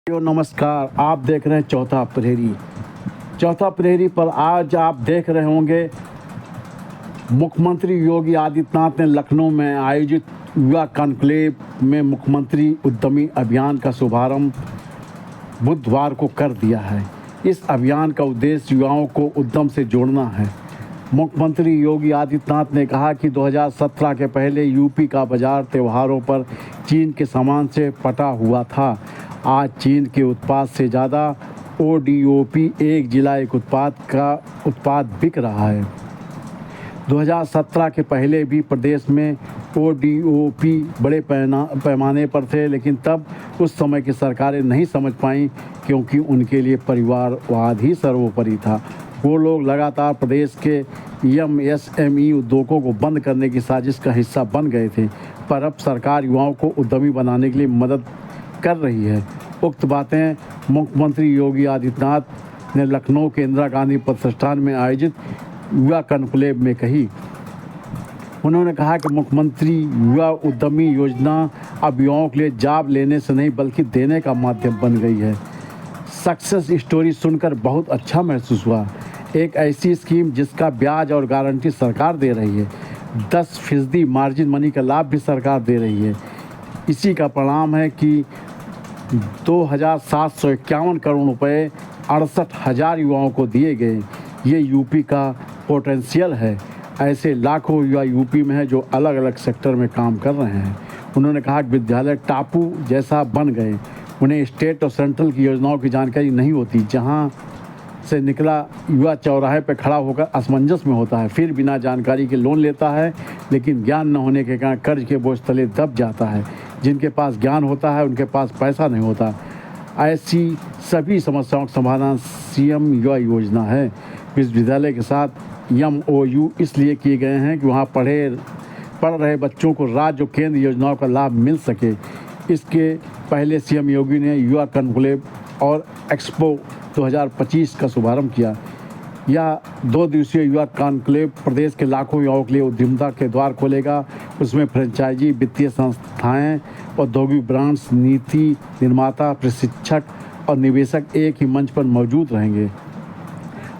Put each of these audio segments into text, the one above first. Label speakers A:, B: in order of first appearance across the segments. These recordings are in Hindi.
A: नमस्कार। आप देख रहे हैं चौथा प्रहरी। चौथा प्रहरी पर आज आप देख रहे होंगे मुख्यमंत्री योगी आदित्यनाथ ने लखनऊ में आयोजित युवा कॉन्क्लेव में मुख्यमंत्री उद्यमी अभियान का शुभारंभ बुधवार को कर दिया है। इस अभियान का उद्देश्य युवाओं को उद्यम से जोड़ना है। मुख्यमंत्री योगी आदित्यनाथ ने कहा कि 2017 के पहले यूपी का बाजार त्योहारों पर चीन के सामान से पटा हुआ था। आज चीन के उत्पाद से ज़्यादा ओडीओपी एक जिला एक उत्पाद बिक रहा है। 2017 के पहले भी प्रदेश में ओडीओपी बड़े पैमाने पर थे, लेकिन तब उस समय की सरकारें नहीं समझ पाईं क्योंकि उनके लिए परिवारवाद ही सर्वोपरि था। वो लोग लगातार प्रदेश के एमएसएमई उद्योगों को बंद करने की साजिश का हिस्सा बन गए थे, पर अब सरकार युवाओं को उद्यमी बनाने के लिए मदद कर रही है। उक्त बातें मुख्यमंत्री योगी आदित्यनाथ ने लखनऊ के इंदिरा गांधी प्रतिष्ठान में आयोजित युवा कॉन्क्लेव में कही। उन्होंने कहा कि मुख्यमंत्री युवा उद्यमी योजना अब युवाओं के लिए जॉब लेने से नहीं बल्कि देने का माध्यम बन गई है। सक्सेस स्टोरी सुनकर बहुत अच्छा महसूस हुआ। एक ऐसी स्कीम जिसका ब्याज और गारंटी सरकार दे रही है, 10% मार्जिन मनी का लाभ भी सरकार दे रही है। इसी का परिणाम है कि 2,751 करोड़ रुपए 68,000 युवाओं को दिए गए। ये यूपी का पोटेंशियल है। ऐसे लाखों युवा यूपी में हैं जो अलग अलग सेक्टर में काम कर रहे हैं। उन्होंने कहा कि विद्यालय टापू जैसा बन गए। उन्हें स्टेट और सेंट्रल की योजनाओं की जानकारी नहीं होती। जहां से निकला युवा चौराहे पर खड़ा होकर असमंजस में होता है, फिर बिना जानकारी के लोन लेता है, लेकिन ज्ञान न होने के कारण कर्ज के बोझ तले दब जाता है। जिनके पास ज्ञान होता है उनके पास पैसा नहीं होता। ऐसी सभी समस्याओं का समाधान सीएम युवा योजना है। विश्वविद्यालय के साथ MOU इसलिए किए गए हैं कि वहाँ पढ़ रहे बच्चों को राज्य और केंद्र योजनाओं का लाभ मिल सके। इसके पहले सीएम योगी ने युवा कॉन्क्लेव और एक्सपो 2025 का शुभारंभ किया। यह 2 दिवसीय युवा कॉन्क्लेव प्रदेश के लाखों युवाओं के लिए उद्यमिता के द्वार खोलेगा। उसमें फ्रेंचाइजी, वित्तीय संस्थाएं, औद्योगिक ब्रांड्स, नीति निर्माता, प्रशिक्षक और निवेशक एक ही मंच पर मौजूद रहेंगे।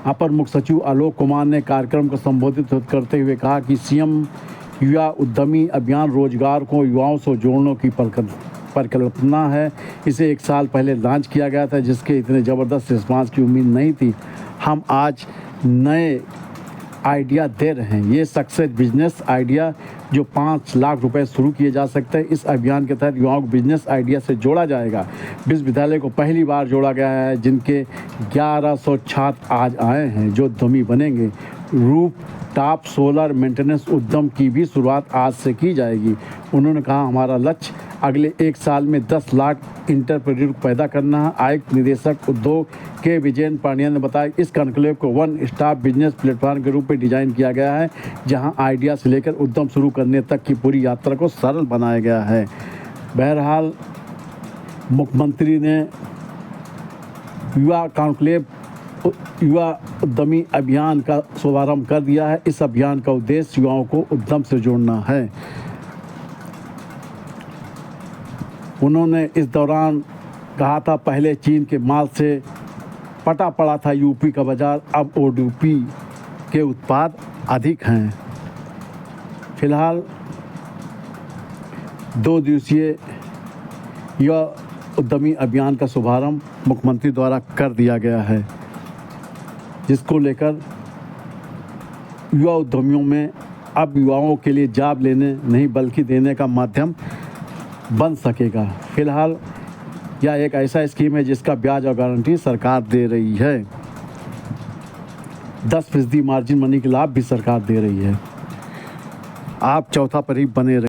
A: अपर मुख्य सचिव आलोक कुमार ने कार्यक्रम को संबोधित करते हुए कहा कि सीएम युवा उद्यमी अभियान रोजगार को युवाओं से जोड़ने की परिकल्पना है। इसे 1 साल पहले लॉन्च किया गया था, जिसके इतने ज़बरदस्त रिस्पांस की उम्मीद नहीं थी। हम आज नए आइडिया दे रहे हैं। ये सक्सेस बिजनेस आइडिया जो 5 लाख रुपए शुरू किए जा सकते हैं। इस अभियान के तहत युवाओं को बिजनेस आइडिया से जोड़ा जाएगा। विश्वविद्यालय को पहली बार जोड़ा गया है, जिनके 1100 छात्र आज आए हैं जो उद्यमी बनेंगे। रूफ टॉप सोलर मेंटेनेंस उद्यम की भी शुरुआत आज से की जाएगी। उन्होंने कहा, हमारा लक्ष्य अगले 1 साल में 10 लाख इंटरप्रेन्योर पैदा करना है। आयुक्त निदेशक उद्योग के विजयन पांड्या ने बताया, इस कॉन्क्लेव को वन स्टॉप बिजनेस प्लेटफॉर्म के रूप में डिजाइन किया गया है, जहां आइडिया से लेकर उद्यम शुरू करने तक की पूरी यात्रा को सरल बनाया गया है। बहरहाल मुख्यमंत्री ने युवा उद्यमी अभियान का शुभारंभ कर दिया है। इस अभियान का उद्देश्य युवाओं को उद्यम से जोड़ना है। उन्होंने इस दौरान कहा था, पहले चीन के माल से पटा पड़ा था यूपी का बाजार, अब ओडीओपी के उत्पाद अधिक हैं। फिलहाल 2 दिवसीय युवा उद्यमी अभियान का शुभारंभ मुख्यमंत्री द्वारा कर दिया गया है, जिसको लेकर युवा उद्यमियों में अब युवाओं के लिए जॉब लेने नहीं बल्कि देने का माध्यम बन सकेगा। फिलहाल यह एक ऐसा स्कीम है जिसका ब्याज और गारंटी सरकार दे रही है। 10% मार्जिन मनी के लाभ भी सरकार दे रही है। आप चौथा प्रहरी बने रहे।